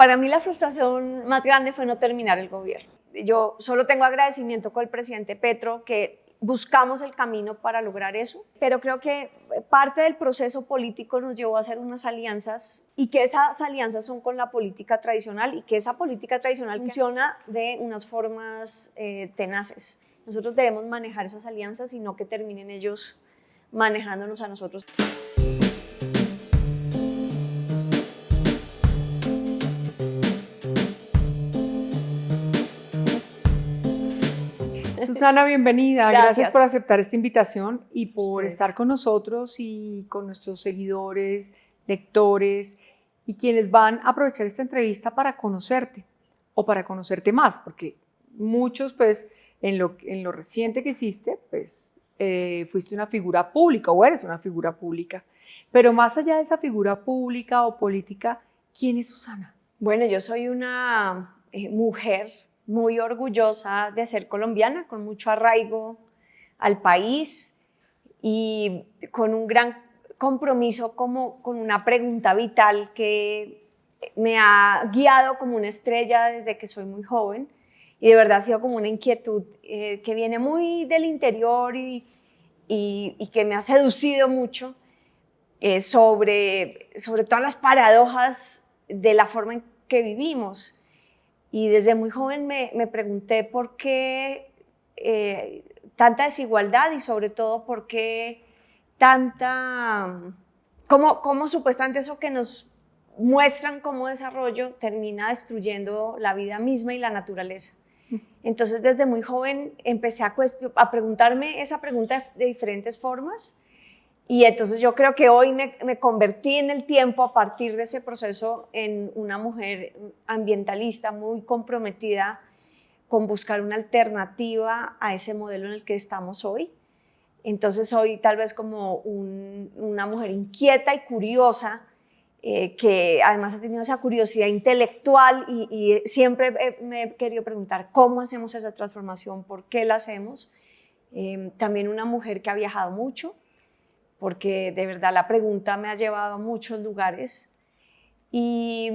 Para mí la frustración más grande fue no terminar el gobierno. Yo solo tengo agradecimiento con el presidente Petro, que buscamos el camino para lograr eso, pero creo que parte del proceso político nos llevó a hacer unas alianzas y que esas alianzas son con la política tradicional y que esa política tradicional funciona de unas formas tenaces. Nosotros debemos manejar esas alianzas y no que terminen ellos manejándonos a nosotros. Susana, bienvenida. Gracias por aceptar esta invitación y por estar con nosotros y con nuestros seguidores, lectores y quienes van a aprovechar esta entrevista para conocerte o para conocerte más, porque muchos, pues, en lo reciente que hiciste, pues, fuiste una figura pública o eres una figura pública. Pero más allá de esa figura pública o política, ¿quién es Susana? Bueno, yo soy una mujer muy orgullosa de ser colombiana, con mucho arraigo al país y con un gran compromiso con una pregunta vital que me ha guiado como una estrella desde que soy muy joven y de verdad ha sido como una inquietud que viene muy del interior y que me ha seducido mucho sobre todas las paradojas de la forma en que vivimos. Y desde muy joven me pregunté por qué tanta desigualdad y sobre todo por qué cómo supuestamente eso que nos muestran como desarrollo termina destruyendo la vida misma y la naturaleza. Entonces desde muy joven empecé a preguntarme esa pregunta de diferentes formas. Y entonces yo creo que hoy me convertí en el tiempo a partir de ese proceso en una mujer ambientalista muy comprometida con buscar una alternativa a ese modelo en el que estamos hoy. Entonces soy tal vez como una mujer inquieta y curiosa que además ha tenido esa curiosidad intelectual y siempre me he querido preguntar cómo hacemos esa transformación, por qué la hacemos. También una mujer que ha viajado mucho, porque de verdad la pregunta me ha llevado a muchos lugares y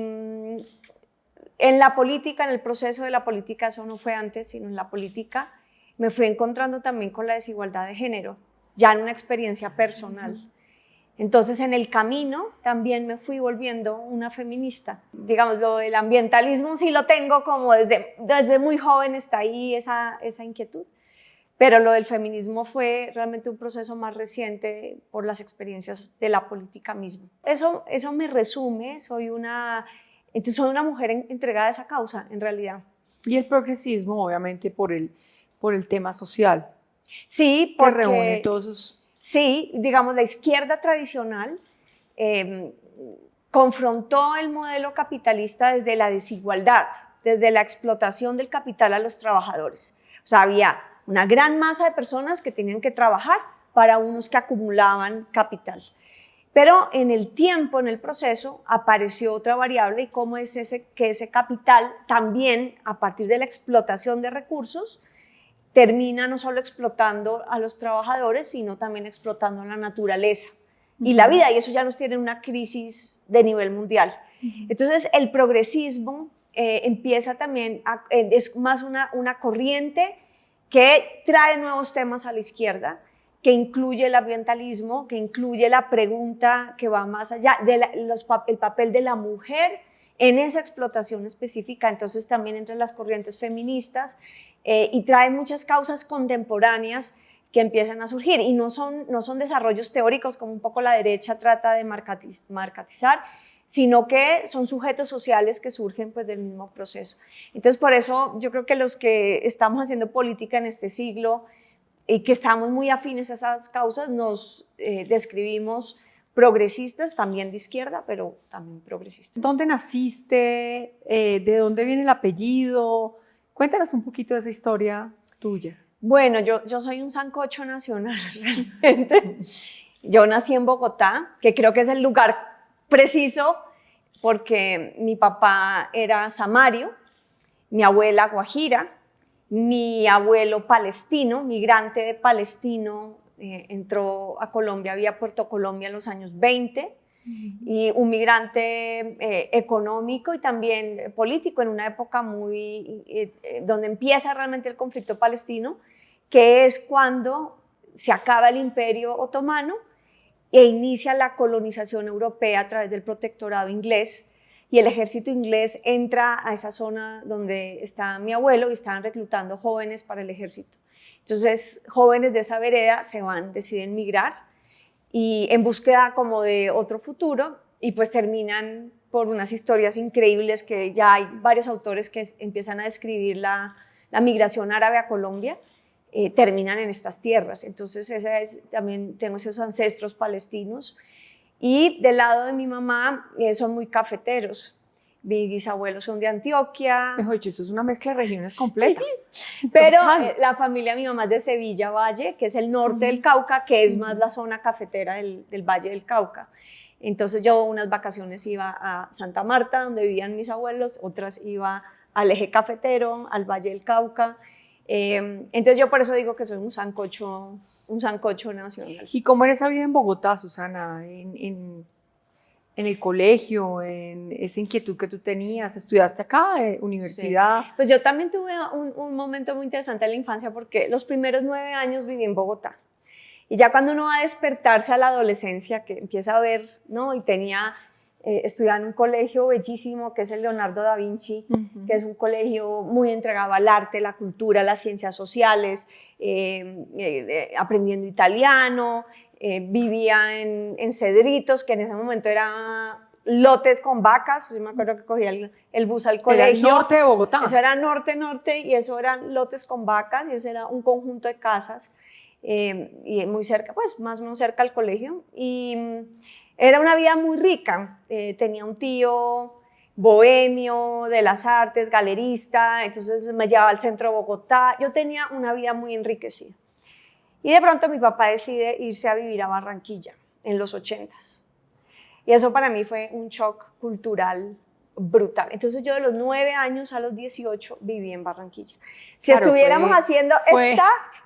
en la política, en el proceso de la política, eso no fue antes, sino en la política, me fui encontrando también con la desigualdad de género, ya en una experiencia personal. Entonces en el camino también me fui volviendo una feminista. Digamos, lo del ambientalismo sí lo tengo como desde muy joven está ahí esa inquietud. Pero lo del feminismo fue realmente un proceso más reciente por las experiencias de la política misma. Eso me resume, soy una mujer entregada a esa causa, en realidad. Y el progresismo, obviamente, por el tema social. Sí, porque... que reúne todos esos... Sí, digamos, la izquierda tradicional confrontó el modelo capitalista desde la desigualdad, desde la explotación del capital a los trabajadores. O sea, había una gran masa de personas que tenían que trabajar para unos que acumulaban capital. Pero en el tiempo, en el proceso, apareció otra variable y cómo es que ese capital también, a partir de la explotación de recursos, termina no solo explotando a los trabajadores, sino también explotando la naturaleza y la vida, y eso ya nos tiene una crisis de nivel mundial. Entonces, el progresismo empieza también, es más una corriente que trae nuevos temas a la izquierda, que incluye el ambientalismo, que incluye la pregunta que va más allá el papel de la mujer en esa explotación específica. Entonces también entre las corrientes feministas y trae muchas causas contemporáneas que empiezan a surgir y no son desarrollos teóricos como un poco la derecha trata de markatizar, sino que son sujetos sociales que surgen pues, del mismo proceso. Entonces, por eso yo creo que los que estamos haciendo política en este siglo y que estamos muy afines a esas causas, nos describimos progresistas, también de izquierda, pero también progresistas. ¿Dónde naciste? ¿De dónde viene el apellido? Cuéntanos un poquito de esa historia tuya. Bueno, yo soy un sancocho nacional, realmente. Yo nací en Bogotá, que creo que es el lugar preciso porque mi papá era samario, mi abuela guajira, mi abuelo palestino, migrante palestino, entró a Colombia vía Puerto Colombia en los años 20 y un migrante económico y también político en una época donde empieza realmente el conflicto palestino, que es cuando se acaba el Imperio Otomano e inicia la colonización europea a través del protectorado inglés, y el ejército inglés entra a esa zona donde está mi abuelo y estaban reclutando jóvenes para el ejército. Entonces, jóvenes de esa vereda deciden migrar y en búsqueda como de otro futuro, y pues terminan por unas historias increíbles que ya hay varios autores que empiezan a describir la migración árabe a Colombia. Terminan en estas tierras. Entonces también tengo esos ancestros palestinos, y del lado de mi mamá son muy cafeteros. Mis bisabuelos son de Antioquia. Mejor dicho, eso es una mezcla de regiones completa. Pero la familia de mi mamá es de Sevilla Valle, que es el norte del Cauca, que es más la zona cafetera del Valle del Cauca. Entonces yo unas vacaciones iba a Santa Marta, donde vivían mis abuelos, otras iba al eje cafetero, al Valle del Cauca. Entonces yo por eso digo que soy un sancocho nacional. ¿Y cómo era esa vida en Bogotá, Susana? En el colegio, en esa inquietud que tú tenías, ¿estudiaste acá, universidad? Sí. Pues yo también tuve un momento muy interesante en la infancia, porque los primeros 9 años viví en Bogotá. Y ya cuando uno va a despertarse a la adolescencia, que empieza a ver, ¿no? Y estudiaba en un colegio bellísimo que es el Leonardo da Vinci, que es un colegio muy entregado al arte, la cultura, las ciencias sociales, aprendiendo italiano, vivía en Cedritos, que en ese momento era lotes con vacas. Yo me acuerdo que cogía el bus al colegio. Era el norte de Bogotá. Eso era norte, y eso eran lotes con vacas, y eso era un conjunto de casas, y muy cerca, pues más o menos cerca al colegio, y era una vida muy rica. Tenía un tío bohemio, de las artes, galerista, entonces me llevaba al centro de Bogotá. Yo tenía una vida muy enriquecida. Y de pronto mi papá decide irse a vivir a Barranquilla en los 80s. Y eso para mí fue un shock cultural brutal. Entonces yo de los 9 años a los 18 viví en Barranquilla. Si claro, estuviéramos haciendo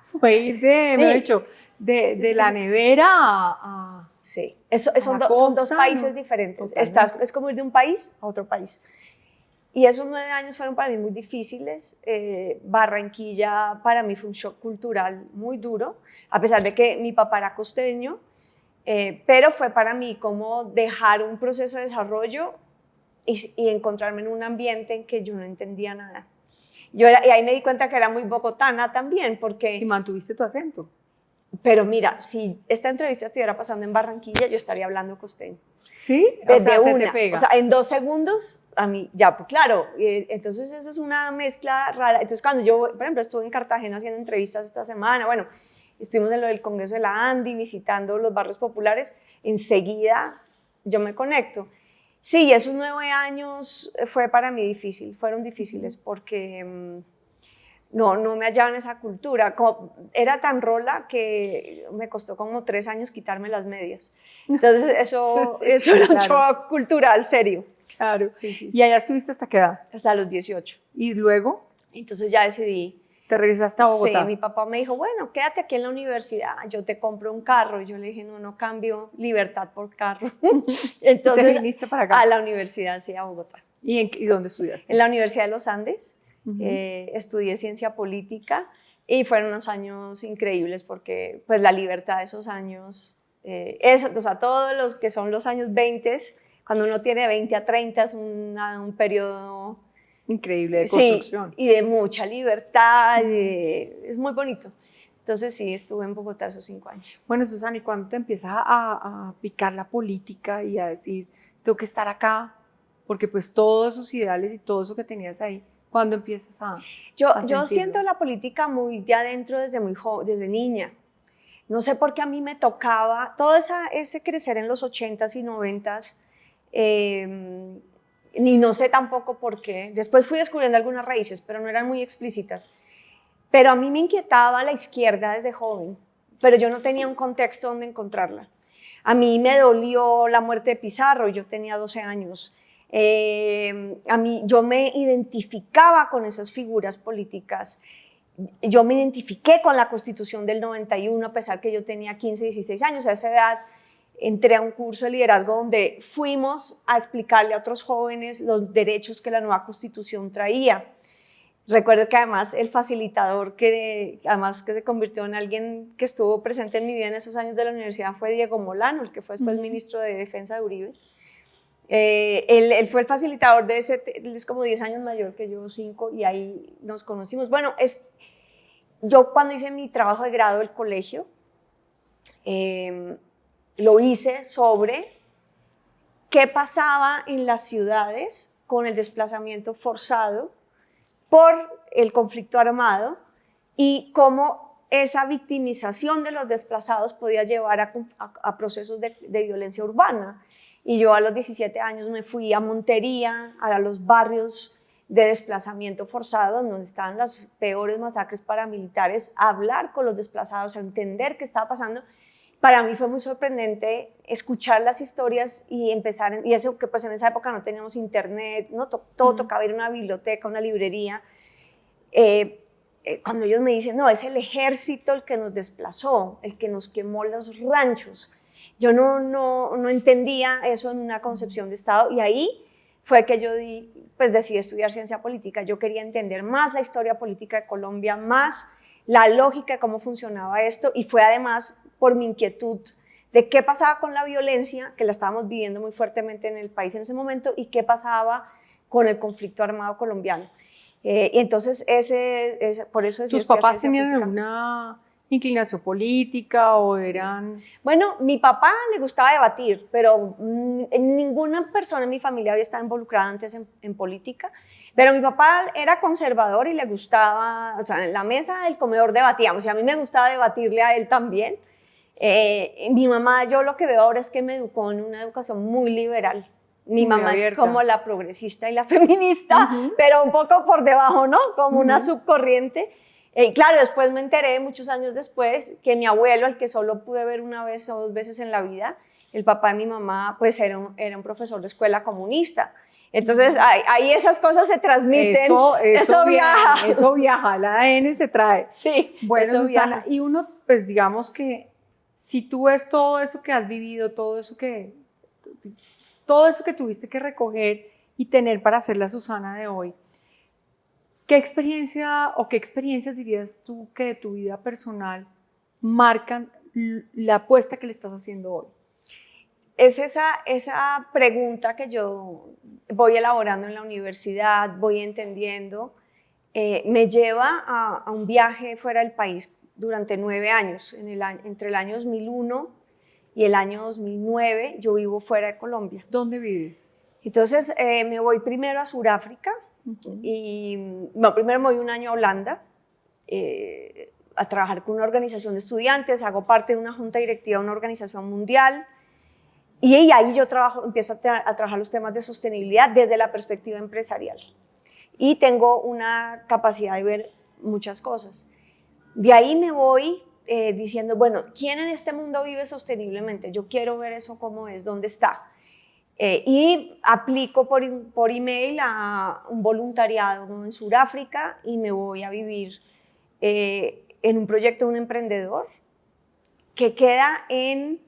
Fue ir de la nevera a sí, son dos países diferentes. Es como ir de un país a otro país. Y esos 9 años fueron para mí muy difíciles. Barranquilla para mí fue un shock cultural muy duro, a pesar de que mi papá era costeño, pero fue para mí como dejar un proceso de desarrollo y encontrarme en un ambiente en que yo no entendía nada. Y ahí me di cuenta que era muy bogotana también, porque... ¿Y mantuviste tu acento? Pero mira, si esta entrevista estuviera pasando en Barranquilla, yo estaría hablando costeño. ¿Sí? Desde se te pega. O sea, en 2 segundos, a mí, ya, pues claro. Entonces eso es una mezcla rara. Entonces cuando yo, por ejemplo, estuve en Cartagena haciendo entrevistas esta semana, bueno, estuvimos en lo del Congreso de la Andi, visitando los barrios populares, enseguida yo me conecto. Sí, esos 9 años fue para mí difícil, fueron difíciles porque no me hallaba en esa cultura. Era tan rola que me costó como 3 años quitarme las medias. Entonces eso era un shock cultural serio. Claro. Sí. ¿Y allá estuviste hasta qué edad? Hasta los 18. ¿Y luego? Entonces ya decidí. ¿Te regresaste a Bogotá? Sí, mi papá me dijo, bueno, quédate aquí en la universidad, yo te compro un carro. Y yo le dije, no cambio libertad por carro. Entonces, ¿te viniste para acá? A la universidad, sí, a Bogotá. ¿Y dónde estudiaste? En la Universidad de los Andes. Estudié ciencia política y fueron unos años increíbles porque pues la libertad de esos años, o sea, todos los que son los años 20, cuando uno tiene 20 a 30 es un periodo increíble de construcción. Sí, y de mucha libertad, es muy bonito. Entonces sí, estuve en Bogotá esos 5 años. Bueno, Susana, ¿y cuándo te empiezas a picar la política y a decir, tengo que estar acá? Porque pues todos esos ideales y todo eso que tenías ahí, ¿cuándo empiezas a Yo siento la política muy de adentro desde muy joven, desde niña. No sé por qué a mí me tocaba todo ese crecer en los 80s y 90s, ni no sé tampoco por qué. Después fui descubriendo algunas raíces, pero no eran muy explícitas. Pero a mí me inquietaba la izquierda desde joven, pero yo no tenía un contexto donde encontrarla. A mí me dolió la muerte de Pizarro, yo tenía 12 años. Yo me identificaba con esas figuras políticas, yo me identifiqué con la Constitución del 91 a pesar que yo tenía 15, 16 años. A esa edad entré a un curso de liderazgo donde fuimos a explicarle a otros jóvenes los derechos que la nueva Constitución traía. Recuerdo que además el facilitador, que se convirtió en alguien que estuvo presente en mi vida en esos años de la universidad, fue Diego Molano, el que fue después ministro de Defensa de Uribe. Él fue el facilitador de ese, él es como 10 años mayor que yo, 5, y ahí nos conocimos. Bueno, yo cuando hice mi trabajo de grado del colegio, lo hice sobre qué pasaba en las ciudades con el desplazamiento forzado por el conflicto armado y cómo esa victimización de los desplazados podía llevar a procesos de violencia urbana. Y yo a los 17 años me fui a Montería, a los barrios de desplazamiento forzado, donde estaban las peores masacres paramilitares, a hablar con los desplazados, a entender qué estaba pasando. Para mí fue muy sorprendente escuchar las historias y empezar, y eso que pues en esa época no teníamos internet, ¿no? Todo tocaba ir a una biblioteca, una librería. Cuando ellos me dicen, no, es el ejército el que nos desplazó, el que nos quemó los ranchos. Yo no entendía eso en una concepción de Estado, y ahí fue que yo decidí estudiar ciencia política. Yo quería entender más la historia política de Colombia, más la lógica de cómo funcionaba esto, y fue además por mi inquietud de qué pasaba con la violencia, que la estábamos viviendo muy fuertemente en el país en ese momento, y qué pasaba con el conflicto armado colombiano. Y entonces por eso ¿Tus papás tenían alguna inclinación política o eran...? Bueno, mi papá le gustaba debatir, pero ninguna persona en mi familia había estado involucrada antes en política. Pero mi papá era conservador y le gustaba, o sea, en la mesa del comedor debatíamos, y a mí me gustaba debatirle a él también. Mi mamá, yo lo que veo ahora es que me educó en una educación muy liberal. Mi mamá es como la progresista y la feminista, pero un poco por debajo, ¿no? Como una subcorriente. Claro, después me enteré, muchos años después, que mi abuelo, al que solo pude ver una vez o 2 veces en la vida, el papá de mi mamá, pues era un profesor de escuela comunista. Entonces, ahí esas cosas se transmiten. Eso viaja, el ADN se trae. Sí, bueno, eso Susana, viaja. Y uno, pues digamos que si tú ves todo eso que has vivido, todo eso que tuviste que recoger y tener para ser la Susana de hoy, ¿qué experiencia o qué experiencias dirías tú que de tu vida personal marcan la apuesta que le estás haciendo hoy? Es esa pregunta que yo voy elaborando en la universidad, voy entendiendo, me lleva a un viaje fuera del país durante 9 años. Entre el año 2001 y el año 2009 yo vivo fuera de Colombia. ¿Dónde vives? Entonces me voy primero a Sudáfrica, primero me voy un año a Holanda a trabajar con una organización de estudiantes, hago parte de una junta directiva de una organización mundial. Y ahí yo empiezo a trabajar los temas de sostenibilidad desde la perspectiva empresarial. Y tengo una capacidad de ver muchas cosas. De ahí me voy diciendo, bueno, ¿quién en este mundo vive sosteniblemente? Yo quiero ver eso cómo es, dónde está. Y aplico por email a un voluntariado en Sudáfrica y me voy a vivir en un proyecto de un emprendedor que queda en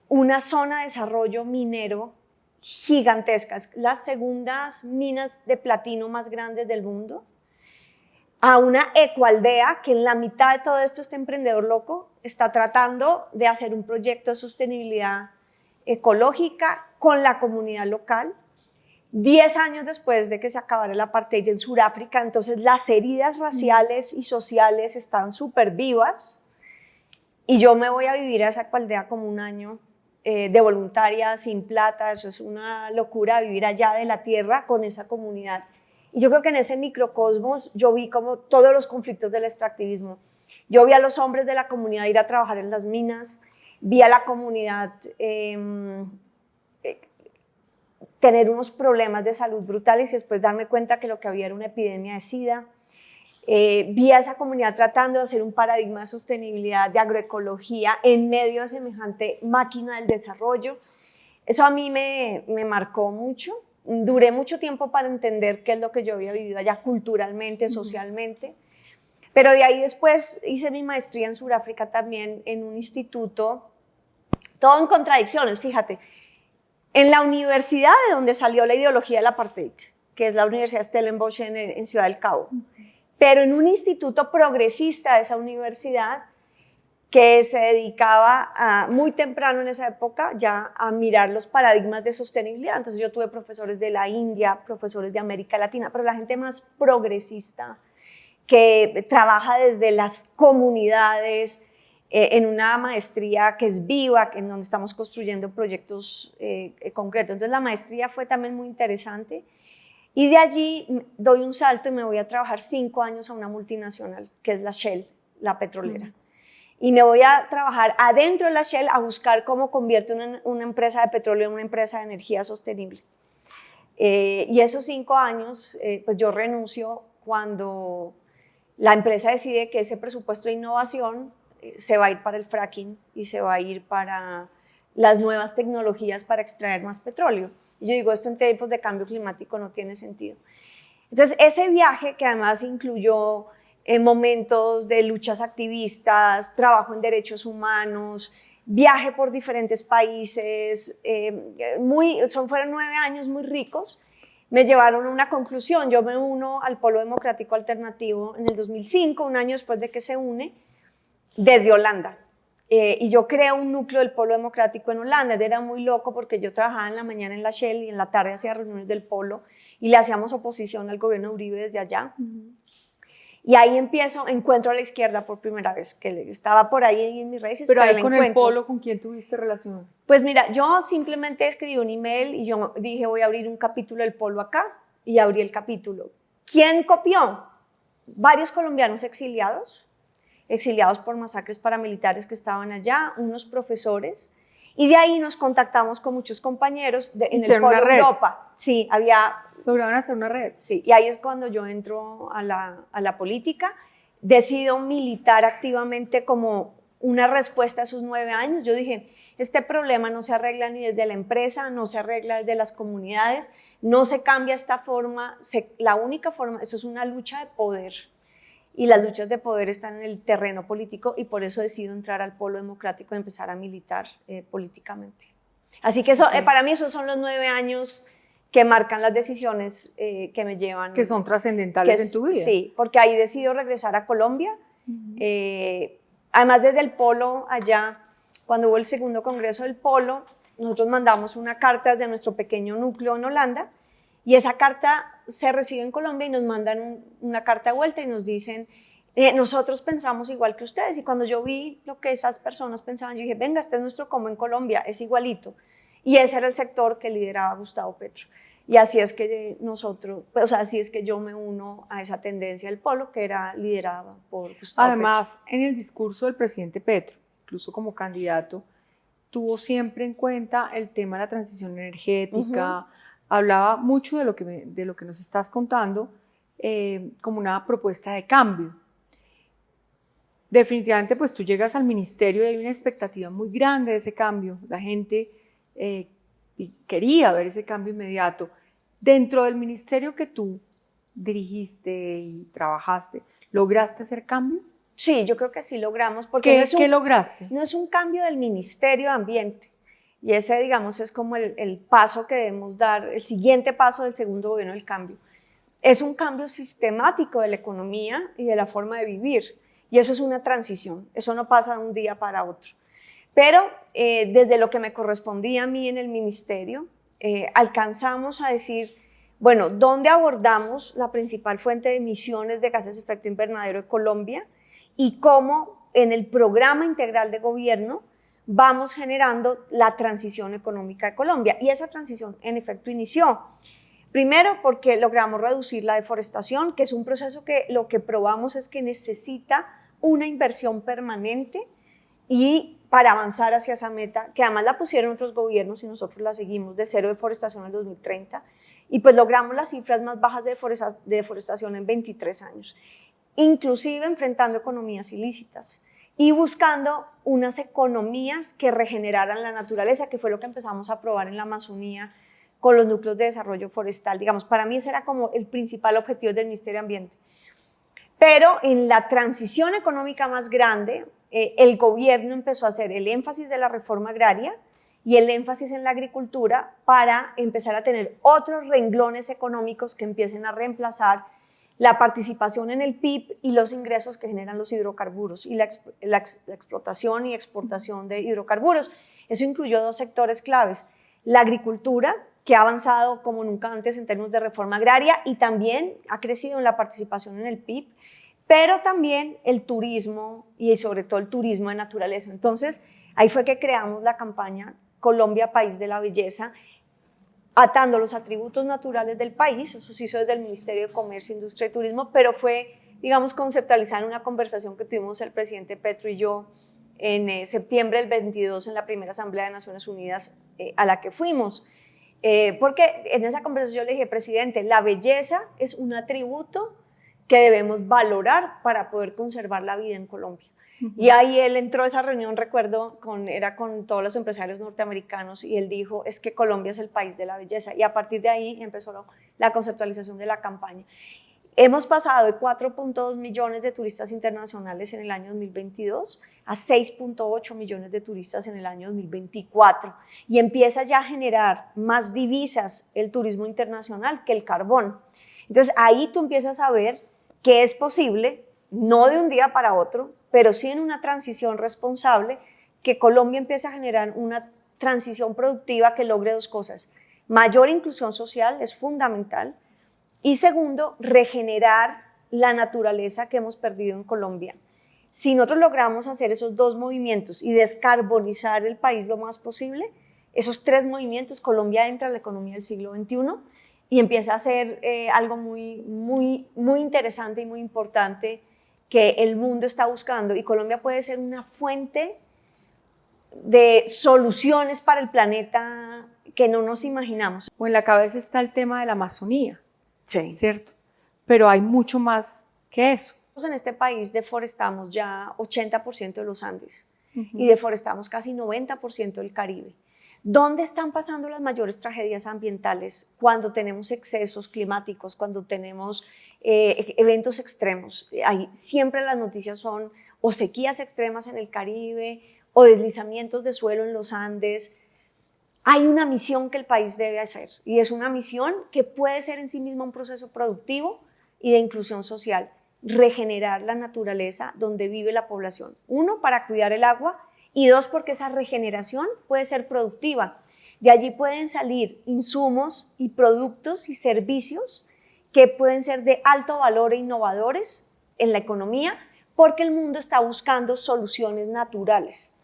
una zona de desarrollo minero gigantesca, es las segundas minas de platino más grandes del mundo, a una ecoaldea que en la mitad de todo esto este emprendedor loco está tratando de hacer un proyecto de sostenibilidad ecológica con la comunidad local. 10 años después de que se acabara el apartheid en Sudáfrica, entonces las heridas raciales y sociales están súper vivas, y yo me voy a vivir a esa ecoaldea como un año de voluntaria, sin plata. Eso es una locura, vivir allá de la tierra con esa comunidad. Y yo creo que en ese microcosmos yo vi como todos los conflictos del extractivismo. Yo vi a los hombres de la comunidad ir a trabajar en las minas, vi a la comunidad tener unos problemas de salud brutales y después darme cuenta que lo que había era una epidemia de SIDA. Vi a esa comunidad tratando de hacer un paradigma de sostenibilidad, de agroecología, en medio de semejante máquina del desarrollo. Eso a mí me marcó mucho. Duré mucho tiempo para entender qué es lo que yo había vivido allá culturalmente, socialmente. Pero de ahí después hice mi maestría en Sudáfrica también en un instituto todo en contradicciones, fíjate. En la universidad de donde salió la ideología del apartheid, que es la Universidad Stellenbosch en Ciudad del Cabo, pero en un instituto progresista de esa universidad que se dedicaba muy temprano en esa época ya a mirar los paradigmas de sostenibilidad. Entonces yo tuve profesores de la India, profesores de América Latina, pero la gente más progresista que trabaja desde las comunidades, en una maestría que es viva, en donde estamos construyendo proyectos concretos. Entonces la maestría fue también muy interesante y de allí doy un salto y me voy a trabajar 5 años a una multinacional que es la Shell, la petrolera. Y me voy a trabajar adentro de la Shell a buscar cómo convierto una empresa de petróleo en una empresa de energía sostenible. Y esos 5 años, pues yo renuncio cuando la empresa decide que ese presupuesto de innovación se va a ir para el fracking y se va a ir para las nuevas tecnologías para extraer más petróleo. Y yo digo, esto en tiempos de cambio climático no tiene sentido. Entonces, ese viaje, que además incluyó momentos de luchas activistas, trabajo en derechos humanos, viaje por diferentes países, fueron 9 años muy ricos, me llevaron a una conclusión. Yo me uno al Polo Democrático Alternativo en el 2005, un año después de que se une, desde Holanda. Y yo creo un núcleo del Polo Democrático en Holanda. Era muy loco porque yo trabajaba en la mañana en la Shell y en la tarde hacía reuniones del Polo y le hacíamos oposición al gobierno de Uribe desde allá. Y ahí encuentro a la izquierda por primera vez, que estaba por ahí en mis raíces. Pero ahí con el Polo, ¿con quién tuviste relación? Pues mira, yo simplemente escribí un email y yo dije, voy a abrir un capítulo del Polo acá, y abrí el capítulo. ¿Quién copió? Varios colombianos exiliados por masacres paramilitares que estaban allá, unos profesores, y de ahí nos contactamos con muchos compañeros en el Polo Europa. Sí, lograron hacer una red. Sí, y ahí es cuando yo entro a la política, decido militar activamente como una respuesta a esos 9 años. Yo dije, este problema no se arregla ni desde la empresa, no se arregla desde las comunidades, no se cambia esta forma, la única forma, esto es una lucha de poder, y las luchas de poder están en el terreno político, y por eso decido entrar al Polo Democrático y empezar a militar políticamente. Así que para mí esos son los 9 años que marcan las decisiones que me llevan. Que son trascendentales en tu vida. Sí, porque ahí decido regresar a Colombia. Además, desde el Polo allá, cuando hubo el segundo congreso del Polo, nosotros mandamos una carta desde nuestro pequeño núcleo en Holanda, y esa carta se recibe en Colombia y nos mandan una carta de vuelta y nos dicen, nosotros pensamos igual que ustedes. Y cuando yo vi lo que esas personas pensaban, yo dije, venga, este es nuestro como en Colombia, es igualito. Y ese era el sector que lideraba Gustavo Petro. Y así es que así es que yo me uno a esa tendencia del Polo, que era liderada por Gustavo Además, Petro. En el discurso del presidente Petro, incluso como candidato, tuvo siempre en cuenta el tema de la transición energética, hablaba mucho de lo que nos estás contando como una propuesta de cambio. Definitivamente, pues tú llegas al ministerio y hay una expectativa muy grande de ese cambio. La gente quería ver ese cambio inmediato. Dentro del ministerio que tú dirigiste y trabajaste, ¿lograste hacer cambio? Sí, yo creo que sí logramos. Porque ¿Qué lograste? No es un cambio del Ministerio de Ambiente. Y ese, digamos, es como el paso que debemos dar, el siguiente paso del segundo gobierno del cambio. Es un cambio sistemático de la economía y de la forma de vivir. Y eso es una transición. Eso no pasa de un día para otro. Pero desde lo que me correspondía a mí en el ministerio, alcanzamos a decir, bueno, ¿dónde abordamos la principal fuente de emisiones de gases de efecto invernadero de Colombia? Y cómo en el programa integral de gobierno vamos generando la transición económica de Colombia. Y esa transición, en efecto, inició. Primero, porque logramos reducir la deforestación, que es un proceso que lo que probamos es que necesita una inversión permanente, y para avanzar hacia esa meta, que además la pusieron otros gobiernos y nosotros la seguimos, de 0 deforestación al 2030, y pues logramos las cifras más bajas de deforestación en 23 años, inclusive enfrentando economías ilícitas y buscando unas economías que regeneraran la naturaleza, que fue lo que empezamos a probar en la Amazonía con los núcleos de desarrollo forestal. Digamos, para mí ese era como el principal objetivo del Ministerio de Ambiente. Pero en la transición económica más grande, el gobierno empezó a hacer el énfasis de la reforma agraria y el énfasis en la agricultura para empezar a tener otros renglones económicos que empiecen a reemplazar la participación en el PIB y los ingresos que generan los hidrocarburos y la explotación y exportación de hidrocarburos. Eso incluyó dos sectores claves: la agricultura, que ha avanzado como nunca antes en términos de reforma agraria y también ha crecido en la participación en el PIB, pero también el turismo y sobre todo el turismo de naturaleza. Entonces, ahí fue que creamos la campaña Colombia, País de la Belleza, atando los atributos naturales del país. Eso se hizo desde el Ministerio de Comercio, Industria y Turismo, pero fue, digamos, conceptualizar en una conversación que tuvimos el presidente Petro y yo en septiembre del 22 en la primera Asamblea de Naciones Unidas a la que fuimos. Porque en esa conversación yo le dije: presidente, la belleza es un atributo que debemos valorar para poder conservar la vida en Colombia. Y ahí él entró a esa reunión, recuerdo, era con todos los empresarios norteamericanos, y él dijo: es que Colombia es el país de la belleza. Y a partir de ahí empezó la conceptualización de la campaña. Hemos pasado de 4.2 millones de turistas internacionales en el año 2022 a 6.8 millones de turistas en el año 2024, y empieza ya a generar más divisas el turismo internacional que el carbón. Entonces ahí tú empiezas a ver que es posible, no de un día para otro, pero sí en una transición responsable, que Colombia empiece a generar una transición productiva que logre dos cosas: mayor inclusión social, es fundamental, y segundo, regenerar la naturaleza que hemos perdido en Colombia. Si nosotros logramos hacer esos dos movimientos y descarbonizar el país lo más posible, esos tres movimientos, Colombia entra a la economía del siglo XXI y empieza a ser algo muy interesante y muy importante que el mundo está buscando, y Colombia puede ser una fuente de soluciones para el planeta que no nos imaginamos. O en la cabeza está el tema de la Amazonía, sí, ¿cierto? Pero hay mucho más que eso. En este país deforestamos ya 80% de los Andes y deforestamos casi 90% del Caribe. ¿Dónde están pasando las mayores tragedias ambientales? Cuando tenemos excesos climáticos, cuando tenemos eventos extremos. Siempre las noticias son o sequías extremas en el Caribe o deslizamientos de suelo en los Andes. Hay una misión que el país debe hacer, y es una misión que puede ser en sí misma un proceso productivo y de inclusión social: regenerar la naturaleza donde vive la población. Uno, para cuidar el agua, y dos, porque esa regeneración puede ser productiva. De allí pueden salir insumos y productos y servicios que pueden ser de alto valor e innovadores en la economía, porque el mundo está buscando soluciones naturales.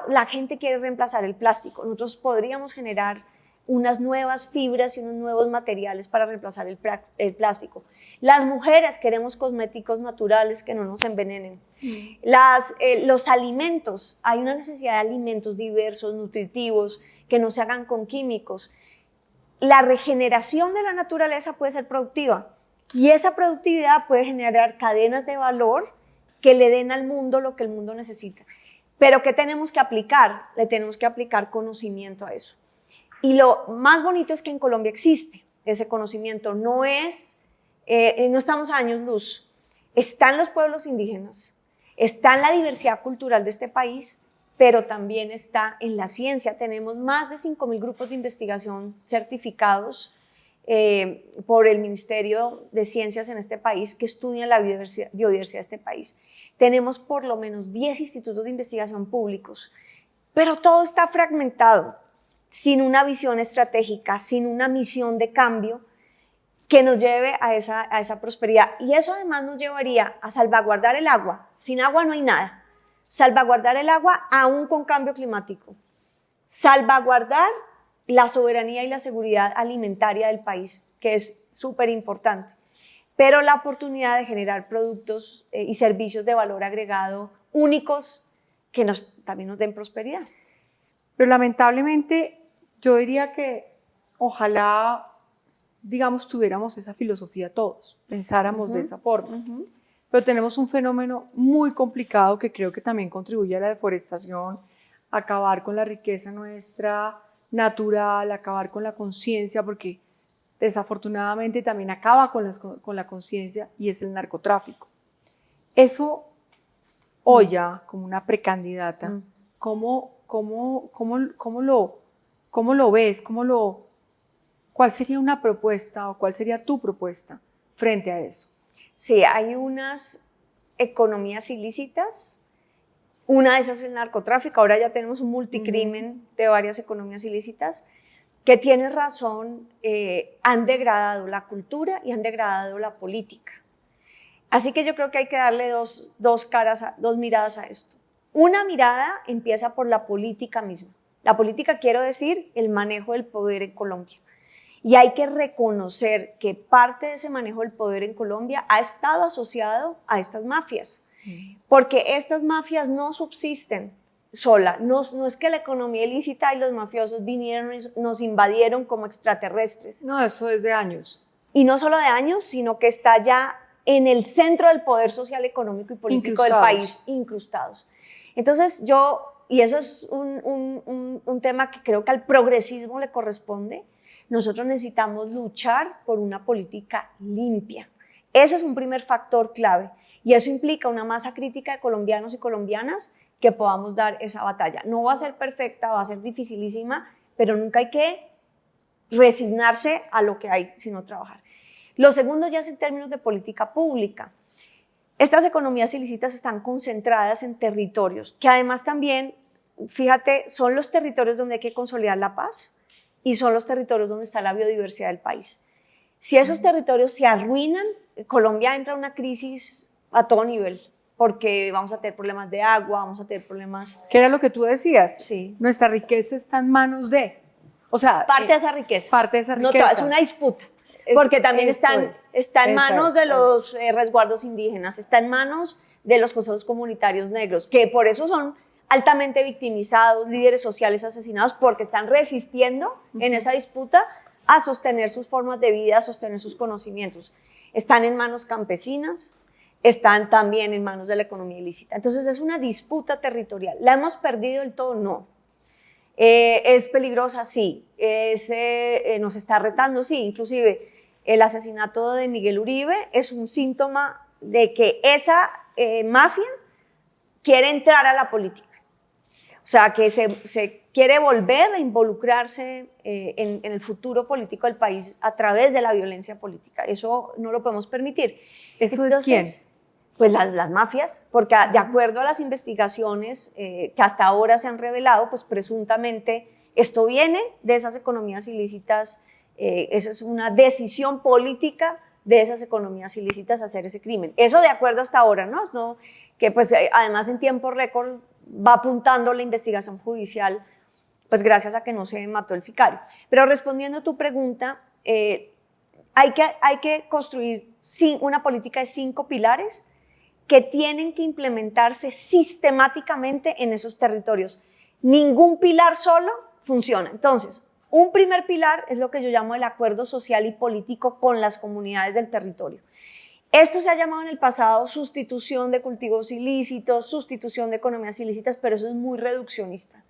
La gente quiere reemplazar el plástico. Nosotros podríamos generar unas nuevas fibras y unos nuevos materiales para reemplazar el plástico. Las mujeres queremos cosméticos naturales que no nos envenenen. Los alimentos, hay una necesidad de alimentos diversos, nutritivos, que no se hagan con químicos. La regeneración de la naturaleza puede ser productiva, y esa productividad puede generar cadenas de valor que le den al mundo lo que el mundo necesita. Pero ¿qué tenemos que aplicar? Le tenemos que aplicar conocimiento a eso. Y lo más bonito es que en Colombia existe ese conocimiento. No estamos a años luz. Están los pueblos indígenas, está en la diversidad cultural de este país, pero también está en la ciencia. Tenemos más de 5.000 grupos de investigación certificados por el Ministerio de Ciencias en este país, que estudian la biodiversidad de este país. Tenemos por lo menos 10 institutos de investigación públicos, pero todo está fragmentado, sin una visión estratégica, sin una misión de cambio que nos lleve a esa prosperidad. Y eso además nos llevaría a salvaguardar el agua. Sin agua no hay nada. Salvaguardar el agua aún con cambio climático. Salvaguardar la soberanía y la seguridad alimentaria del país, que es súper importante. Pero la oportunidad de generar productos y servicios de valor agregado únicos que también nos den prosperidad. Pero lamentablemente yo diría que ojalá, digamos, tuviéramos esa filosofía todos, pensáramos de esa forma. Pero tenemos un fenómeno muy complicado que creo que también contribuye a la deforestación, a acabar con la riqueza nuestra natural, acabar con la conciencia, porque desafortunadamente también acaba con la conciencia, y es el narcotráfico. Eso olla, como una precandidata, ¿cómo lo ves? ¿Cuál sería una propuesta o cuál sería tu propuesta frente a eso? Sí, hay unas economías ilícitas. Una de esas es el narcotráfico. Ahora ya tenemos un multicrimen de varias economías ilícitas que, tienes razón, han degradado la cultura y han degradado la política. Así que yo creo que hay que darle dos miradas a esto. Una mirada empieza por la política misma. La política, quiero decir, el manejo del poder en Colombia. Y hay que reconocer que parte de ese manejo del poder en Colombia ha estado asociado a estas mafias. Porque estas mafias no subsisten sola. No es que la economía ilícita y los mafiosos vinieron y nos invadieron como extraterrestres. No, eso es de años. Y no solo de años, sino que está ya en el centro del poder social, económico y político del país, incrustados. Entonces y eso es un tema que creo que al progresismo le corresponde, nosotros necesitamos luchar por una política limpia. Ese es un primer factor clave y eso implica una masa crítica de colombianos y colombianas que podamos dar esa batalla. No va a ser perfecta, va a ser dificilísima, pero nunca hay que resignarse a lo que hay, sino trabajar. Lo segundo ya es en términos de política pública. Estas economías ilícitas están concentradas en territorios que además también, fíjate, son los territorios donde hay que consolidar la paz y son los territorios donde está la biodiversidad del país. Si esos territorios se arruinan, Colombia entra en una crisis a todo nivel, porque vamos a tener problemas de agua, vamos a tener problemas... ¿Qué era lo que tú decías? Sí. Nuestra riqueza está en manos de... O sea, parte de esa riqueza. Parte de esa riqueza. No, es una disputa. Porque también está en manos de los resguardos indígenas, está en manos de los consejos comunitarios negros, que por eso son altamente victimizados, líderes sociales asesinados, porque están resistiendo en esa disputa a sostener sus formas de vida, a sostener sus conocimientos. Están en manos campesinas, están también en manos de la economía ilícita. Entonces es una disputa territorial. ¿La hemos perdido del todo? No. ¿Es peligrosa? Sí. ¿Nos está retando? Sí. Inclusive el asesinato de Miguel Uribe es un síntoma de que esa mafia quiere entrar a la política. O sea, que se quiere volver a involucrarse en el futuro político del país a través de la violencia política. Eso no lo podemos permitir. ¿Eso es quién? Pues las mafias, porque de acuerdo a las investigaciones que hasta ahora se han revelado, pues presuntamente esto viene de esas economías ilícitas. Esa es una decisión política de esas economías ilícitas hacer ese crimen. Eso de acuerdo hasta ahora, ¿no? Que pues además en tiempo récord va apuntando la investigación judicial, pues gracias a que no se mató el sicario. Pero respondiendo a tu pregunta, hay que construir una política de 5 pilares que tienen que implementarse sistemáticamente en esos territorios. Ningún pilar solo funciona. Entonces, un primer pilar es lo que yo llamo el acuerdo social y político con las comunidades del territorio. Esto se ha llamado en el pasado sustitución de cultivos ilícitos, sustitución de economías ilícitas, pero eso es muy reduccionista.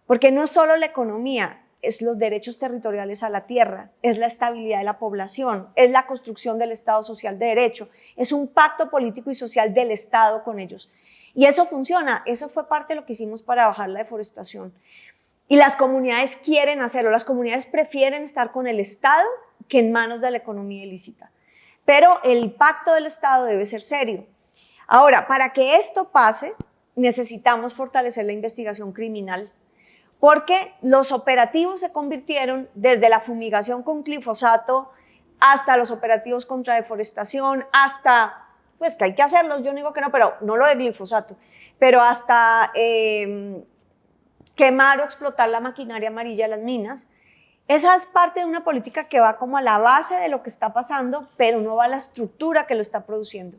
Porque no es solo la economía, es los derechos territoriales a la tierra, es la estabilidad de la población, es la construcción del Estado social de derecho, es un pacto político y social del Estado con ellos. Y eso funciona, eso fue parte de lo que hicimos para bajar la deforestación. Y las comunidades quieren hacerlo, las comunidades prefieren estar con el Estado que en manos de la economía ilícita. Pero el pacto del Estado debe ser serio. Ahora, para que esto pase, necesitamos fortalecer la investigación criminal, porque los operativos se convirtieron desde la fumigación con glifosato hasta los operativos contra deforestación, hasta, pues que hay que hacerlos, yo no digo que no, pero no lo de glifosato, pero hasta quemar o explotar la maquinaria amarilla de las minas. Esa es parte de una política que va como a la base de lo que está pasando, pero no va a la estructura que lo está produciendo.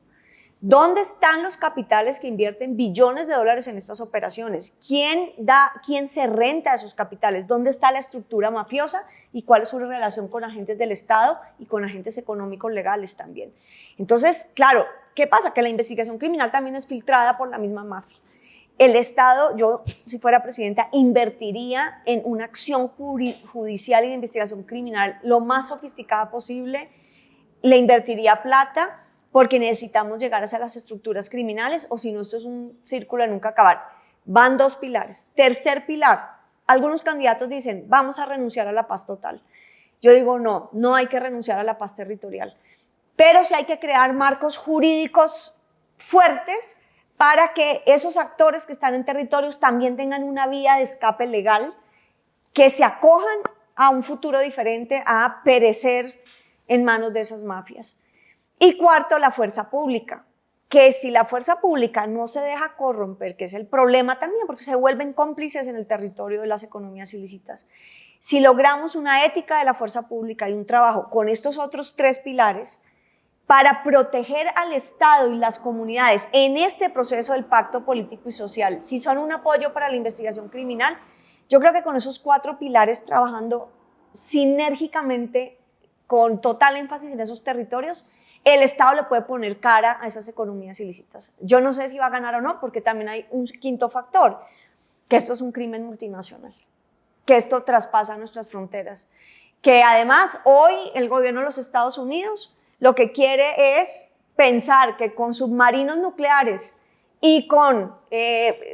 ¿Dónde están los capitales que invierten billones de dólares en estas operaciones? ¿Quién se renta esos capitales? ¿Dónde está la estructura mafiosa? ¿Y cuál es su relación con agentes del Estado y con agentes económicos legales también? Entonces, claro, ¿qué pasa? Que la investigación criminal también es filtrada por la misma mafia. El Estado, yo si fuera presidenta, invertiría en una acción judicial y de investigación criminal lo más sofisticada posible, le invertiría plata porque necesitamos llegar hacia las estructuras criminales, o si no, esto es un círculo de nunca acabar. Van 2 pilares. Tercer pilar, algunos candidatos dicen, vamos a renunciar a la paz total. Yo digo, no, no hay que renunciar a la paz territorial, pero sí hay que crear marcos jurídicos fuertes para que esos actores que están en territorios también tengan una vía de escape legal, que se acojan a un futuro diferente, a perecer en manos de esas mafias. Y cuarto, la fuerza pública, que si la fuerza pública no se deja corromper, que es el problema también, porque se vuelven cómplices en el territorio de las economías ilícitas, si logramos una ética de la fuerza pública y un trabajo con estos otros 3 pilares, para proteger al Estado y las comunidades en este proceso del pacto político y social, si son un apoyo para la investigación criminal, yo creo que con esos 4 pilares, trabajando sinérgicamente, con total énfasis en esos territorios, el Estado le puede poner cara a esas economías ilícitas. Yo no sé si va a ganar o no, porque también hay un quinto factor, que esto es un crimen multinacional, que esto traspasa nuestras fronteras, que además hoy el gobierno de los Estados Unidos lo que quiere es pensar que con submarinos nucleares y con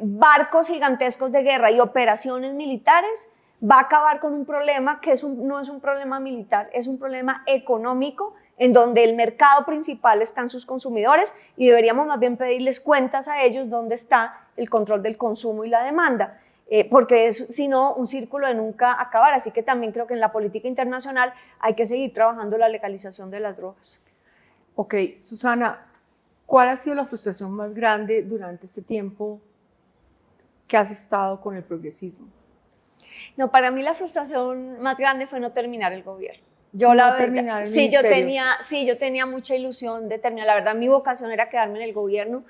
barcos gigantescos de guerra y operaciones militares va a acabar con un problema que no es un problema militar, es un problema económico en donde el mercado principal están sus consumidores y deberíamos más bien pedirles cuentas a ellos dónde está el control del consumo y la demanda. Porque es, si no, un círculo de nunca acabar. Así que también creo que en la política internacional hay que seguir trabajando la legalización de las drogas. Ok, Susana, ¿cuál ha sido la frustración más grande durante este tiempo que has estado con el progresismo? No, para mí la frustración más grande fue no terminar el gobierno. Yo la verdad, sí, yo tenía mucha ilusión de terminar. La verdad, mi vocación era quedarme en el gobierno.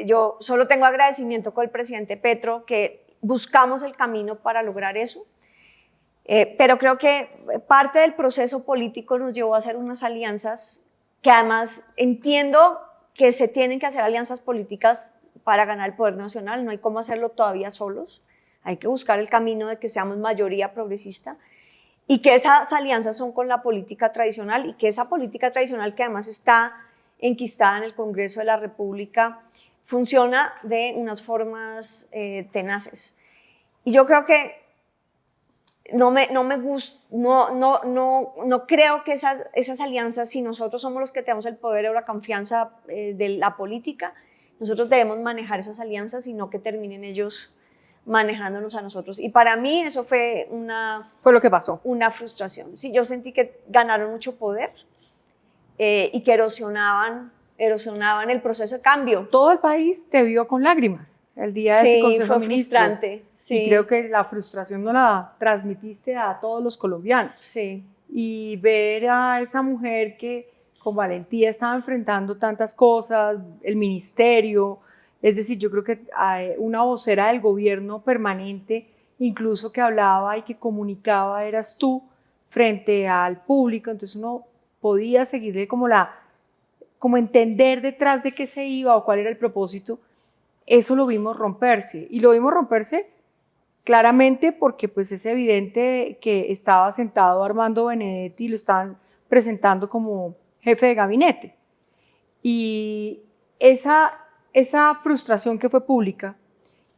Yo solo tengo agradecimiento con el presidente Petro, que buscamos el camino para lograr eso, pero creo que parte del proceso político nos llevó a hacer unas alianzas que además entiendo que se tienen que hacer alianzas políticas para ganar el poder nacional, no hay cómo hacerlo todavía solos, hay que buscar el camino de que seamos mayoría progresista y que esas alianzas son con la política tradicional y que esa política tradicional que además está enquistada en el Congreso de la República funciona de unas formas tenaces. Y yo creo que no creo que esas alianzas, si nosotros somos los que tenemos el poder o la confianza de la política, nosotros debemos manejar esas alianzas y no que terminen ellos manejándonos a nosotros. Y para mí eso fue lo que pasó. Una frustración. Sí, yo sentí que ganaron mucho poder y que erosionaban el proceso de cambio. Todo el país te vio con lágrimas el día de ese Consejo de Ministros. Frustrante, sí. Y creo que la frustración no la transmitiste a todos los colombianos. Sí. Y ver a esa mujer que con valentía estaba enfrentando tantas cosas, el ministerio, es decir, yo creo que hay una vocera del gobierno permanente, incluso que hablaba y que comunicaba, eras tú frente al público, entonces uno podía seguirle como entender detrás de qué se iba o cuál era el propósito. Eso lo vimos romperse, y lo vimos romperse claramente porque pues es evidente que estaba sentado Armando Benedetti y lo estaban presentando como jefe de gabinete, y esa frustración que fue pública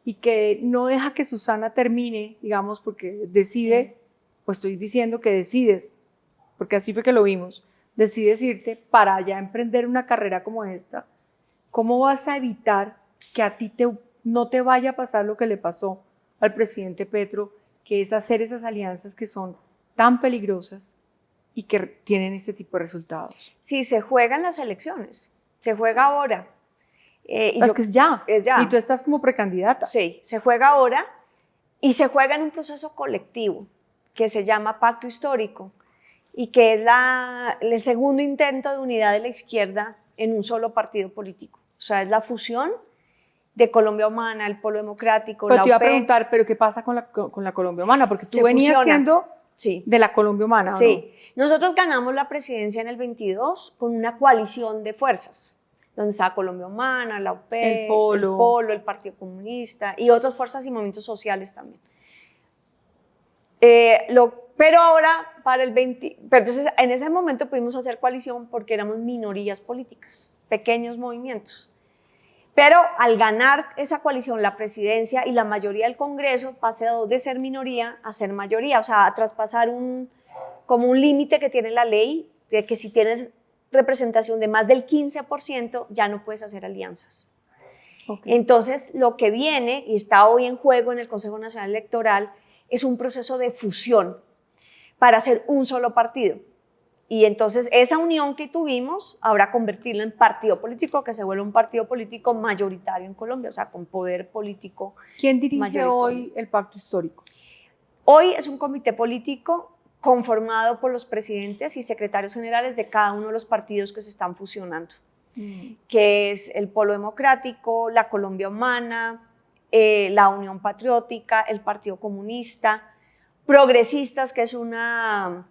y que no deja que Susana termine, digamos, porque decide, pues estoy diciendo que decides, porque así fue que lo vimos, decides irte para ya emprender una carrera como esta. ¿Cómo vas a evitar que a ti no te vaya a pasar lo que le pasó al presidente Petro, que es hacer esas alianzas que son tan peligrosas y que tienen este tipo de resultados? Sí, se juegan las elecciones, se juega ahora. Es que es ya. Y tú estás como precandidata. Sí, se juega ahora y se juega en un proceso colectivo que se llama Pacto Histórico y que es el segundo intento de unidad de la izquierda en un solo partido político. O sea, es la fusión de Colombia Humana, el Polo Democrático, pero la UP. Te iba a preguntar, ¿pero qué pasa con la Colombia Humana? Porque tú venías siendo de la Colombia Humana, ¿o sí. No? Nosotros ganamos la presidencia en el 22 con una coalición de fuerzas, donde estaba Colombia Humana, la UP, el Polo, el Partido Comunista y otras fuerzas y movimientos sociales también. Pero ahora, para el 20, pero entonces en ese momento pudimos hacer coalición porque éramos minorías políticas, pequeños movimientos. Pero al ganar esa coalición, la presidencia y la mayoría del Congreso, pasó de ser minoría a ser mayoría, o sea, a traspasar como un límite que tiene la ley, de que si tienes representación de más del 15%, ya no puedes hacer alianzas. Okay. Entonces, lo que viene, y está hoy en juego en el Consejo Nacional Electoral, es un proceso de fusión para hacer un solo partido. Y entonces esa unión que tuvimos habrá convertirla en partido político, que se vuelve un partido político mayoritario en Colombia, o sea, con poder político. ¿Quién dirige hoy el Pacto Histórico? Hoy es un comité político conformado por los presidentes y secretarios generales de cada uno de los partidos que se están fusionando, que es el Polo Democrático, la Colombia Humana, la Unión Patriótica, el Partido Comunista, Progresistas, que es una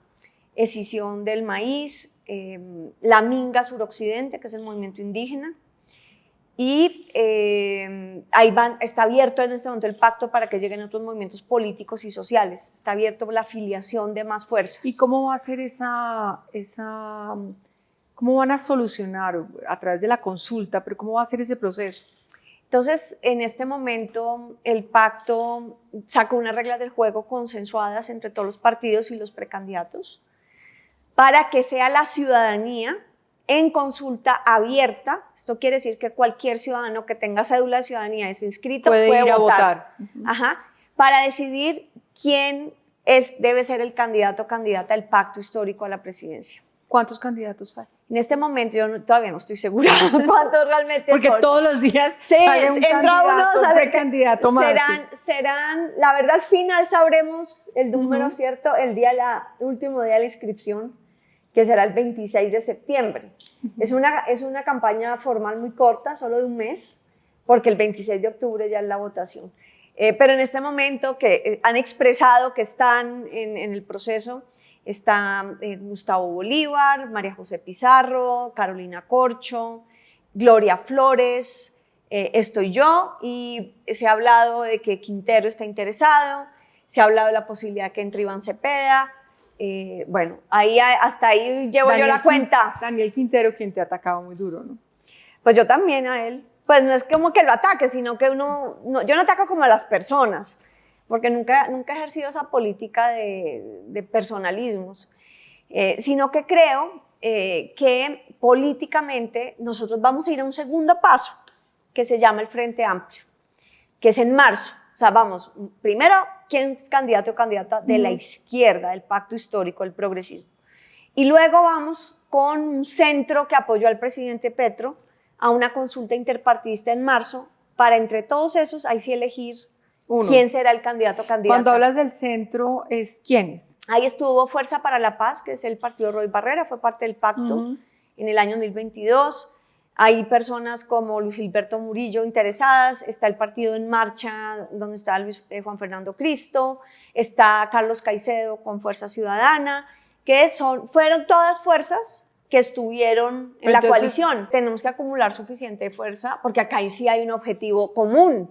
escisión del maíz, la Minga Suroccidente, que es el movimiento indígena, y ahí está abierto en este momento el pacto para que lleguen otros movimientos políticos y sociales, está abierto la afiliación de más fuerzas. ¿Y cómo va a ser cómo van a solucionar a través de la consulta, pero cómo va a ser ese proceso? Entonces, en este momento, el pacto sacó unas reglas del juego consensuadas entre todos los partidos y los precandidatos para que sea la ciudadanía en consulta abierta. Esto quiere decir que cualquier ciudadano que tenga cédula de ciudadanía es inscrito puede ir a votar. Ajá, para decidir quién debe ser el candidato o candidata del pacto histórico a la presidencia. ¿Cuántos candidatos hay? En este momento yo todavía no estoy segura cuántos realmente porque son. Porque todos los días sale un candidato más. Serán, la verdad al final sabremos el número, ¿cierto? El último día de la inscripción, que será el 26 de septiembre. Es una campaña formal muy corta, solo de un mes, porque el 26 de octubre ya es la votación. Pero en este momento que han expresado que están en el proceso, está Gustavo Bolívar, María José Pizarro, Carolina Corcho, Gloria Flores, estoy yo, y se ha hablado de que Quintero está interesado, se ha hablado de la posibilidad que entre Iván Cepeda. Bueno, hasta ahí llevo yo la cuenta. Daniel Quintero, quien te ha atacado muy duro, ¿no? Pues yo también a él. Pues no es como que lo ataque, sino que yo no ataco como a las personas, porque nunca he ejercido esa política de personalismos, sino que creo que políticamente nosotros vamos a ir a un segundo paso, que se llama el Frente Amplio, que es en marzo. O sea, vamos, primero, ¿quién es candidato o candidata de la izquierda, del pacto histórico, del progresismo? Y luego vamos con un centro que apoyó al presidente Petro a una consulta interpartidista en marzo, para entre todos esos, ahí sí elegir quién será el candidato o candidata. Cuando hablas del centro, ¿quiénes? Ahí estuvo Fuerza para la Paz, que es el partido de Roy Barrera, fue parte del pacto en el año 2022. Hay personas como Luis Gilberto Murillo interesadas, está el partido En Marcha, donde está Juan Fernando Cristo, está Carlos Caicedo con Fuerza Ciudadana, que fueron todas fuerzas que estuvieron en la coalición. Tenemos que acumular suficiente fuerza, porque acá sí hay un objetivo común,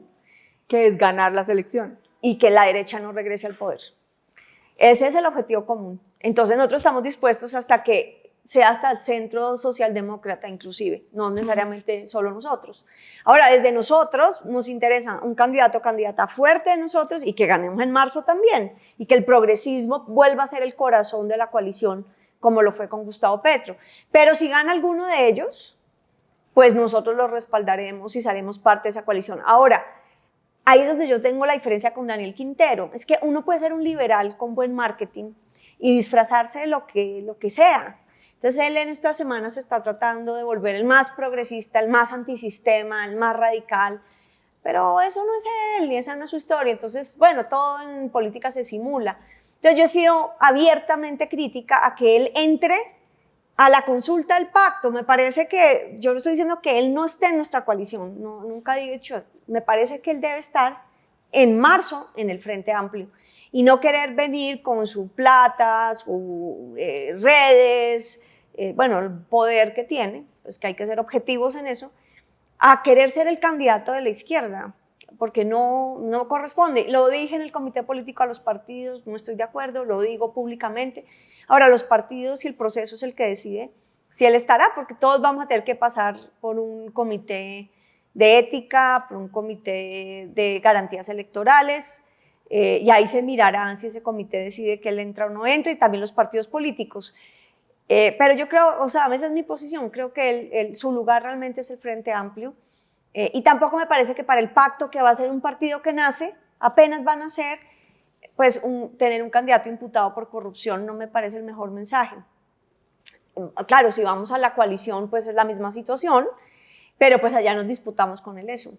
que es ganar las elecciones. Y que la derecha no regrese al poder. Ese es el objetivo común. Entonces nosotros estamos dispuestos hasta el centro socialdemócrata inclusive, no necesariamente solo nosotros. Ahora, desde nosotros nos interesa un candidato o candidata fuerte de nosotros y que ganemos en marzo también, y que el progresismo vuelva a ser el corazón de la coalición, como lo fue con Gustavo Petro. Pero si gana alguno de ellos, pues nosotros los respaldaremos y seremos parte de esa coalición. Ahora, ahí es donde yo tengo la diferencia con Daniel Quintero. Es que uno puede ser un liberal con buen marketing y disfrazarse de lo que sea. Entonces él en estas semanas está tratando de volver el más progresista, el más antisistema, el más radical, pero eso no es él y esa no es su historia. Entonces, bueno, todo en política se simula. Entonces yo he sido abiertamente crítica a que él entre a la consulta del pacto. Me parece que, yo no estoy diciendo que él no esté en nuestra coalición, nunca he dicho, me parece que él debe estar en marzo en el Frente Amplio y no querer venir con su plata, sus redes, bueno, el poder que tiene, pues que hay que ser objetivos en eso, a querer ser el candidato de la izquierda. porque no corresponde. Lo dije en el comité político a los partidos, no estoy de acuerdo, lo digo públicamente. Ahora, los partidos y el proceso es el que decide si él estará, porque todos vamos a tener que pasar por un comité de ética, por un comité de garantías electorales, y ahí se mirará si ese comité decide que él entra o no entra, y también los partidos políticos. Pero yo creo, o sea, esa es mi posición, creo que su lugar realmente es el Frente Amplio, y tampoco me parece que para el pacto, que va a ser un partido que nace, apenas van a ser, pues tener un candidato imputado por corrupción no me parece el mejor mensaje. Claro, si vamos a la coalición, pues es la misma situación, pero pues allá nos disputamos con él eso.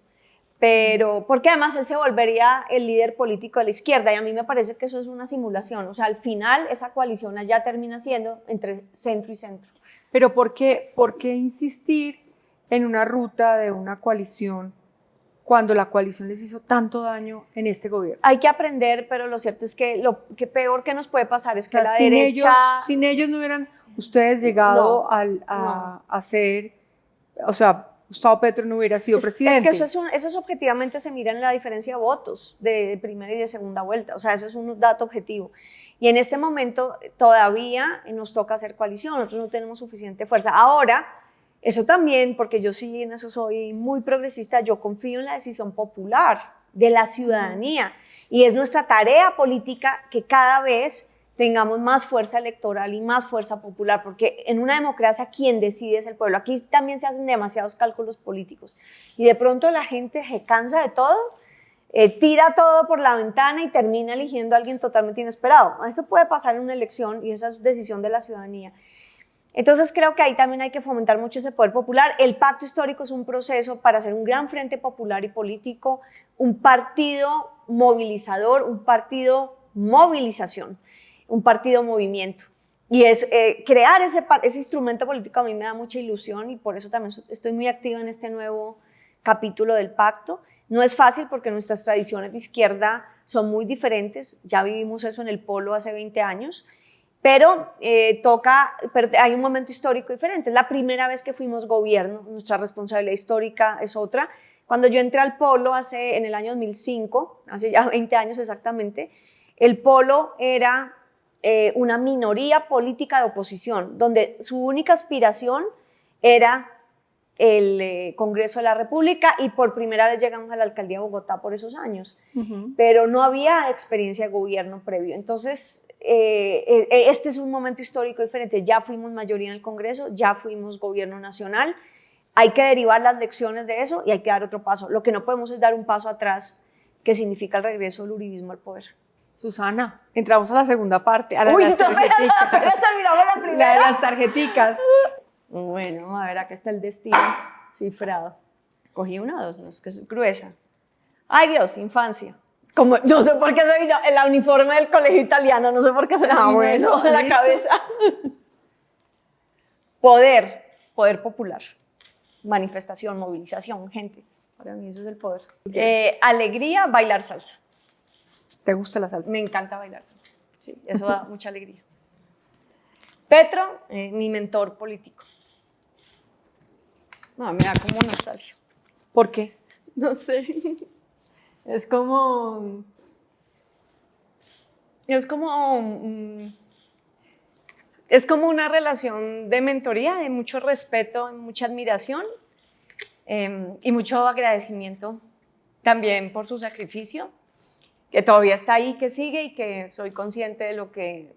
Pero, porque además él se volvería el líder político de la izquierda, y a mí me parece que eso es una simulación. O sea, al final esa coalición allá termina siendo entre centro y centro. Pero ¿por qué insistir en una ruta de una coalición cuando la coalición les hizo tanto daño en este gobierno? Hay que aprender, pero lo cierto es que lo que peor que nos puede pasar es que la derecha... Sin ellos no hubieran ustedes llegado a ser, o sea, Gustavo Petro no hubiera sido presidente. Es que eso es objetivamente, se mira en la diferencia de votos de primera y de segunda vuelta, o sea, eso es un dato objetivo. Y en este momento todavía nos toca hacer coalición, nosotros no tenemos suficiente fuerza. Ahora, eso también, porque yo sí en eso soy muy progresista, yo confío en la decisión popular de la ciudadanía, y es nuestra tarea política que cada vez tengamos más fuerza electoral y más fuerza popular, porque en una democracia quien decide es el pueblo. Aquí también se hacen demasiados cálculos políticos, y de pronto la gente se cansa de todo, tira todo por la ventana y termina eligiendo a alguien totalmente inesperado. Eso puede pasar en una elección, y esa es decisión de la ciudadanía. Entonces creo que ahí también hay que fomentar mucho ese poder popular. El pacto histórico es un proceso para hacer un gran frente popular y político, un partido movilizador, un partido movilización, un partido movimiento. Y es crear ese instrumento político a mí me da mucha ilusión, y por eso también estoy muy activa en este nuevo capítulo del pacto. No es fácil porque nuestras tradiciones de izquierda son muy diferentes, ya vivimos eso en el Polo hace 20 años, pero hay un momento histórico diferente. Es la primera vez que fuimos gobierno, nuestra responsabilidad histórica es otra. Cuando yo entré al Polo en el año 2005, hace ya 20 años exactamente, el Polo era una minoría política de oposición, donde su única aspiración era el Congreso de la República, y por primera vez llegamos a la alcaldía de Bogotá por esos años, pero no había experiencia de gobierno previo. Entonces, este es un momento histórico diferente. Ya fuimos mayoría en el Congreso, ya fuimos gobierno nacional, hay que derivar las lecciones de eso y hay que dar otro paso. Lo que no podemos es dar un paso atrás, que significa el regreso del uribismo al poder. Susana, entramos a la segunda parte. Uy, si apenas terminamos la primera. La de las tarjeticas. Bueno, a ver, acá está el destino cifrado. Cogí una o dos, no, es que es gruesa. Ay, Dios, infancia. Como, no sé por qué se vino el uniforme del colegio italiano, no sé por qué se me vino eso en la cabeza. Poder popular. Manifestación, movilización, gente. Para mí eso es el poder. Alegría, bailar salsa. ¿Te gusta la salsa? Me encanta bailar salsa, sí, eso da mucha alegría. Petro, mi mentor político. No, me da como nostalgia. ¿Por qué? No sé. Es como una relación de mentoría, de mucho respeto, mucha admiración, y mucho agradecimiento también por su sacrificio, que todavía está ahí, que sigue, y que soy consciente de lo que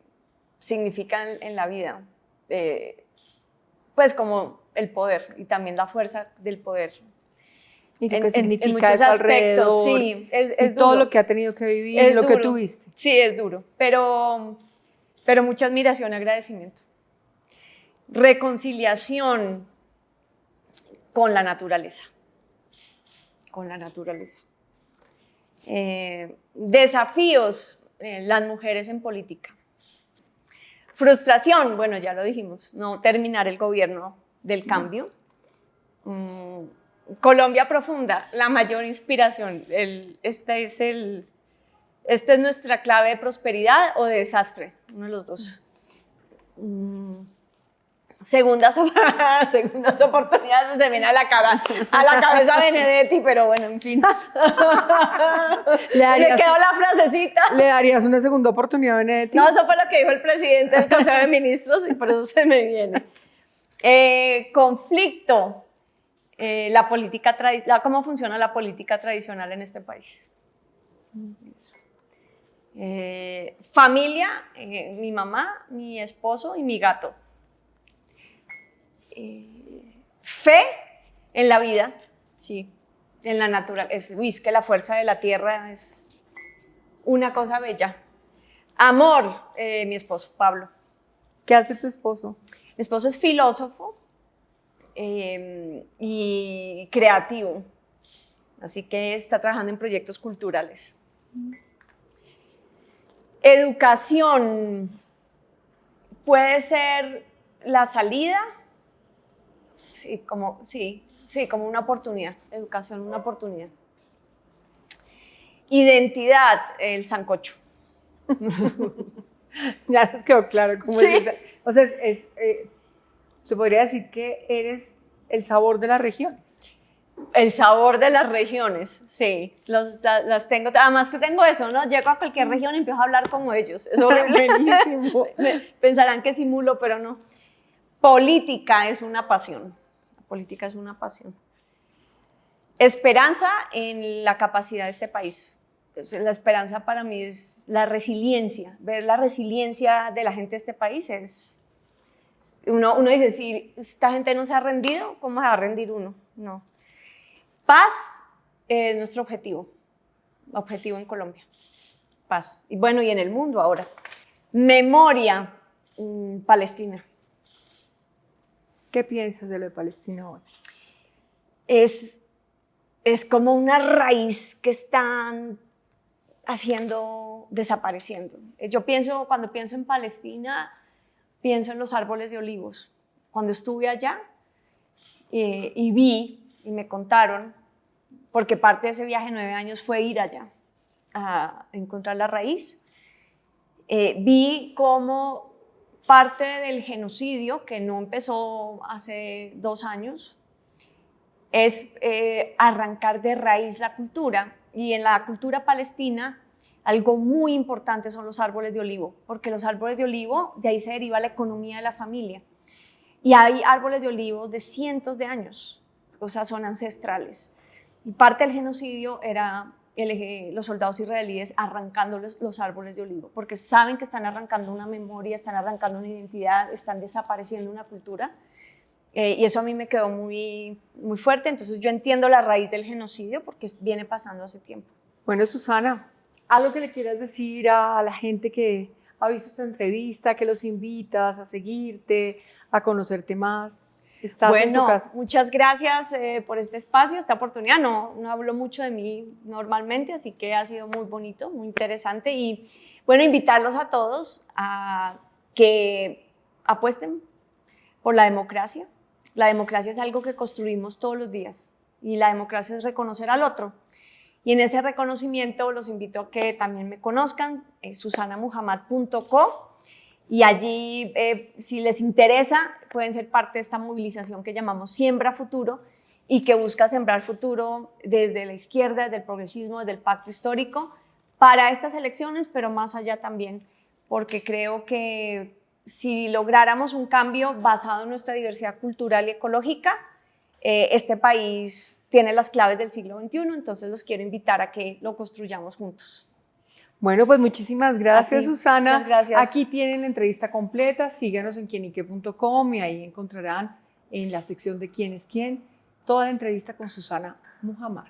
significa en la vida, pues como el poder y también la fuerza del poder. Y lo que significa eso alrededor, sí, es y todo lo que ha tenido que vivir, es lo duro. Que tuviste. Sí, es duro, pero mucha admiración y agradecimiento. Reconciliación con la naturaleza. Con la naturaleza. Desafíos, las mujeres en política. Frustración, bueno, ya lo dijimos, no terminar el gobierno del cambio. Colombia profunda, la mayor inspiración. Esta es nuestra clave de prosperidad o de desastre, uno de los dos. segundas oportunidades, se me viene a la cabeza Benedetti, pero bueno, en fin. Me quedó la frasecita. ¿Le darías una segunda oportunidad a Benedetti? No, eso fue lo que dijo el presidente del Consejo de Ministros y por eso se me viene. Conflicto. ¿Cómo funciona la política tradicional en este país? Familia, mi mamá, mi esposo y mi gato. Fe en la vida, sí, en la naturaleza. Es que la fuerza de la tierra es una cosa bella. Amor, mi esposo, Pablo. ¿Qué hace tu esposo? Mi esposo es filósofo y creativo, así que está trabajando en proyectos culturales. Educación puede ser la salida, sí, como una oportunidad. Educación, una oportunidad. Identidad, el sancocho. Ya nos quedó claro cómo sí. es esa. O sea, se podría decir que eres el sabor de las regiones. El sabor de las regiones, sí, las tengo, además que tengo eso, ¿no? Llego a cualquier región y empiezo a hablar como ellos, es horrible. Buenísimo. Pensarán que simulo, pero no. Política es una pasión, la política es una pasión. Esperanza en la capacidad de este país. La esperanza para mí es la resiliencia, ver la resiliencia de la gente de este país es... Uno dice, si esta gente no se ha rendido, ¿cómo se va a rendir uno? No. Paz es nuestro objetivo en Colombia. Paz. Y bueno, y en el mundo ahora. Memoria, Palestina. ¿Qué piensas de lo de Palestina hoy? Es como una raíz que están desapareciendo. Cuando pienso en Palestina, pienso en los árboles de olivos. Cuando estuve allá y vi y me contaron, porque parte de ese viaje de 9 años fue ir allá a encontrar la raíz, vi cómo parte del genocidio, que no empezó hace 2 años, es arrancar de raíz la cultura. Y en la cultura palestina, algo muy importante son los árboles de olivo, porque los árboles de olivo, de ahí se deriva la economía de la familia. Y hay árboles de olivos de cientos de años, o sea, son ancestrales. Y parte del genocidio era los soldados israelíes arrancando los árboles de olivo, porque saben que están arrancando una memoria, están arrancando una identidad, están desapareciendo una cultura. Y eso a mí me quedó muy, muy fuerte. Entonces yo entiendo la raíz del genocidio porque viene pasando hace tiempo. Bueno, Susana, algo que le quieras decir a la gente que ha visto esta entrevista, que los invitas a seguirte, a conocerte más. Estás en tu casa. Muchas gracias por este espacio, esta oportunidad. No hablo mucho de mí normalmente, así que ha sido muy bonito, muy interesante. Y bueno, invitarlos a todos a que apuesten por la democracia. La democracia es algo que construimos todos los días y la democracia es reconocer al otro. Y en ese reconocimiento los invito a que también me conozcan, es susanamuhammad.co. Y allí, si les interesa, pueden ser parte de esta movilización que llamamos Siembra Futuro y que busca sembrar futuro desde la izquierda, desde el progresismo, desde el pacto histórico, para estas elecciones, pero más allá también, porque creo que si lográramos un cambio basado en nuestra diversidad cultural y ecológica, este país tiene las claves del siglo XXI, entonces los quiero invitar a que lo construyamos juntos. Bueno, pues muchísimas gracias, Susana. Muchas gracias. Aquí tienen la entrevista completa, síganos en quienique.com y ahí encontrarán en la sección de quién es quién toda la entrevista con Susana Muhammad.